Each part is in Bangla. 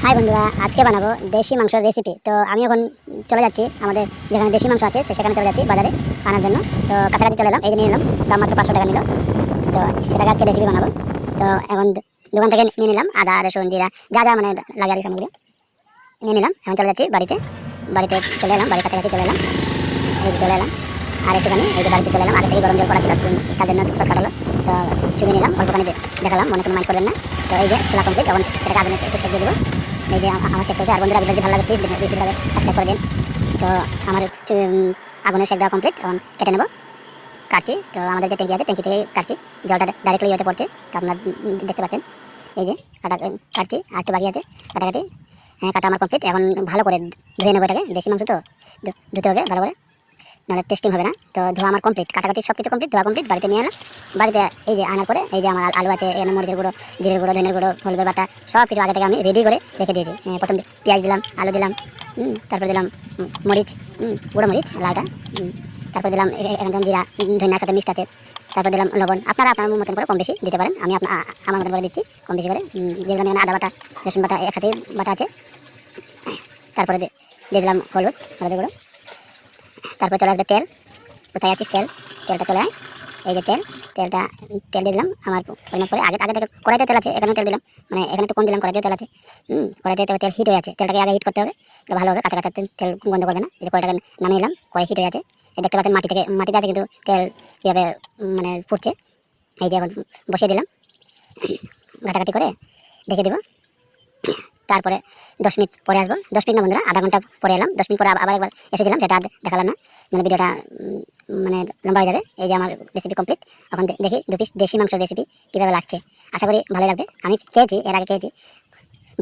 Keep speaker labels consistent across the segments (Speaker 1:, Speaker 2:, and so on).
Speaker 1: হাই বন্ধুরা, আজকে বানাবো দেশি মাংসের রেসিপি। তো আমি এখন চলে যাচ্ছি আমাদের যেখানে দেশি মাংস আছে সেখানে চলে যাচ্ছি বাজারে আনার জন্য। তো কাছাকাছি চলে এলাম, এই যে নিয়ে নিলাম, দাম মাত্র 500 টাকা নিল। তো সেটাকে আজকে রেসিপি বানাবো। তো এখন দোকান থেকে নিয়ে নিলাম আদা, রসুন, জিরা, যা যা মানে লাগে আর কি সামগ্রী নিয়ে নিলাম। এখন চলে যাচ্ছি বাড়িতে চলে এলাম, বাড়ির কাছাকাছি চলে এলাম, এই যে চলে এলাম। আর একটুখানি এই যে বাড়িতে চলে এলাম, আগে থেকে গরম জল করা ছিল তার জন্য শর্টকাট হলো। তো শুনে নিলাম, অল্প পানি দেখালাম, মনে কোনো মাইন্ড করবেন না। তো এই যে চুলা কমপ্লিট, তখন সেটাকে আগুনে একটু সেঁক দিয়ে দেবো। এই যে আমার সেক চলছে। আর বন্ধুরা ভিডিওটি ভালো লাগে প্লিজ ভিডিওটাকে সাবস্ক্রাইব করে দিন। তো আমার আগুনের সেক দেওয়া কমপ্লিট, এখন কেটে নেবো। কাটছি, তো আমাদের যে ট্যাঙ্কি আছে ট্যাঙ্কি থেকে কাটছি, জলটা ডাইরেক্টলি হতে পড়ছে, তো আপনারা দেখতে পাচ্ছেন। এই যে কাটছি, আর একটু বাকি আছে কাটাকাটি। হ্যাঁ, কাটা আমার কমপ্লিট। এখন ভালো করে ধুয়ে নেবো এটাকে, দেশি মাংস তো ধুতে হবে ভালো করে, নাহলে টেস্টিং হবে না। তো ধোয়া আমার কমপ্লিট, কাটাকাটি সব কিছু কমপ্লিট, ধোয়া কমপ্লিট। বাড়িতে নিয়ে এলাম, বাড়িতে এই যে আনার পরে এই যে আমার আলু আছে, এখানে মরিচের গুঁড়ো, জিরের গুঁড়ো, ধনের গুঁড়ো, হলুদের বাটা, সব কিছু আগে থেকে আমি রেডি করে রেখে দিয়েছি। প্রথম পেঁয়াজ দিলাম, আলু দিলাম, তারপর দিলাম মরিচ, গুঁড়ো মরিচ লালটা, তারপর দিলাম এখানে জিরা, ধনিয়া, সাথে মিষ্টি আছে, তারপর দিলাম লবণ। আপনারা আপনার মতন করে কম বেশি দিতে পারেন, আমি আমার মতন করে দিচ্ছি কম বেশি করে। দিয়ে দিলাম এখানে আদা বাটা, রসুন বাটা একসাথে বাটা আছে। তারপরে দিয়ে দিলাম হলুদের গুঁড়ো। তারপর চলে আসবে তেল। কোথায় আছিস তেল? তেলটা চলে আয়, এই যে তেল দিয়ে দিলাম আমার পরিমাপ করে। আগে থেকে কড়াইতে তেল আছে, এখানে তেল দিলাম, মানে এখানে একটু কম দিলাম, কড়াইতে তেল আছে। কড়াইতে তেল হিট হয়ে আছে, তেলটাকে আগে হিট করতে হবে, ভালো হবে, কাঁচা কাঁচা তেল গন্ধ করবে না। এই যে কড়াইটাকে নামিয়ে নিলাম, কড়াই হিট হয়ে আছে, দেখতে পাচ্ছেন মাটিতে আছে কিন্তু তেল কীভাবে মানে ফুটছে। এই যে এখন বসিয়ে দিলাম, ঘাটাঘাটি করে ঢেকে দেবো। তারপরে 10 মিনিট পরে আসবো, 10 মিনিট না বন্ধুরা, আধা ঘন্টা পরে এলাম। 10 মিনিট পরে আবার একবার এসেছিলাম, সেটা দেখালাম না, মানে ভিডিওটা মানে লম্বা হয়ে যাবে। এই যে আমার রেসিপি কমপ্লিট। এখন দেখি 2 পিস দেশি মাংসের রেসিপি কীভাবে লাগছে, আশা করি ভালোই লাগবে। আমি খেয়েছি, এর আগে খেয়েছি,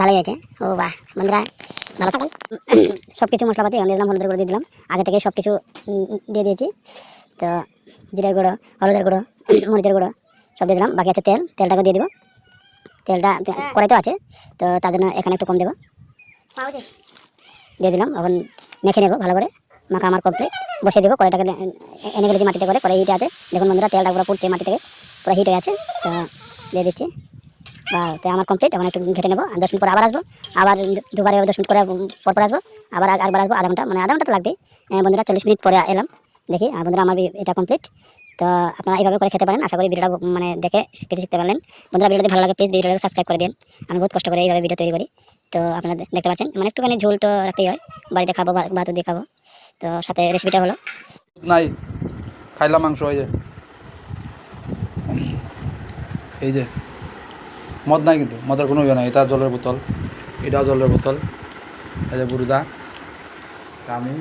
Speaker 1: ভালোই হয়েছে। ও বাহ বন্ধুরা, ভালো থাকুন। সব কিছু মশলাপাতি দিয়ে দিলাম, হলুদের গুঁড়ো দিয়ে দিলাম, আগে থেকে সব কিছু দিয়ে দিয়েছি। তো জিরের গুঁড়ো, হলুদের গুঁড়ো, মরিচের গুঁড়ো সব দিয়ে দিলাম, বাকি আছে তেলটাকে দিয়ে দিব। তেলটা কড়াইতে আছে, তো তার জন্য এখানে একটু কম দেবো, দিয়ে দিলাম। এখন মেখে নেবো ভালো করে, মাখা আমার কমপ্লিট। বসিয়ে দেবো কড়াইটাকে, এনে গেলে যে মাটিতে করে কড়াই হিটে আছে, দেখুন বন্ধুরা তেলটা পুরো ফুটছে, মাটি থেকে পুরো হিট হয়ে আছে। তো দিয়ে দিচ্ছি, বা তো আমার কমপ্লিট। এখন একটু ঘেটে নেবো, 10 মিনিট পরে আবার আসবো, আবার দুবারে 10 মিনিট করে পর আসবো, আবার আসবো আধা ঘন্টা, মানে আধা ঘন্টা তো লাগবে বন্ধুরা। 40 মিনিট পরে এলাম, দেখি বন্ধুরা আমার এটা কমপ্লিট। তো আপনারা এইভাবে করে খেতে পারেন, আশা করি ভিডিওটা মানে দেখে কিছু শিখতে পারলেন। বন্ধুরা ভিডিওটি ভালো লাগে প্লিজ ভিডিওটাকে সাবস্ক্রাইব করে দিন, আমি বহুত কষ্ট করে এইভাবে ভিডিও তৈরি করি। তো আপনারা দেখতে পাচ্ছেন, মানে একটুখানি ঝোল তো রাখতেই হয়, বাড়িতে খাবো ভাতও দিয়ে খাবো। তো সাথে রেসিপিটা হলো
Speaker 2: নাই খাইলাম মাংস, এই যে মদ নাই, কিন্তু মদের কোনো ইয়ে নাই। এটা জলের বোতল, এটাও জলের বোতল, এই যে বুড়দা, আমি